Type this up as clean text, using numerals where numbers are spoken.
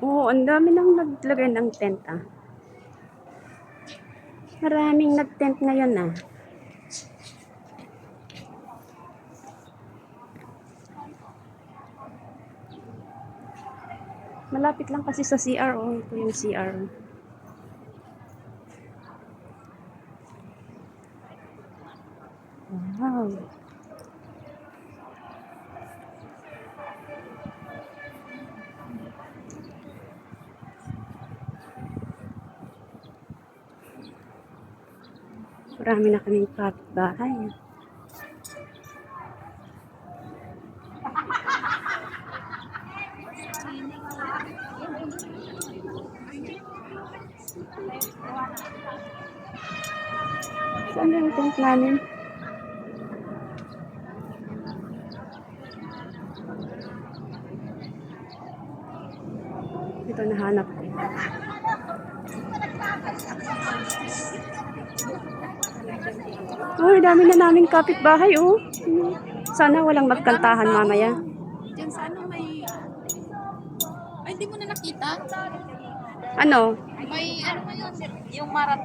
Oo, ang dami nang naglagay ng tent ah. Maraming nag-tent ngayon ah. Malapit lang kasi sa CR oh. Ito yung CR. Wow. Marami na kaming kapitbahay. Saan yung tent namin? Ito nahanap ko. Oh, dami na naming kapitbahay oh. Sana walang magkantahan mamaya. Diyan sa ano may... Ay, hindi mo na nakita? Ano? May ano yun, yung marathon.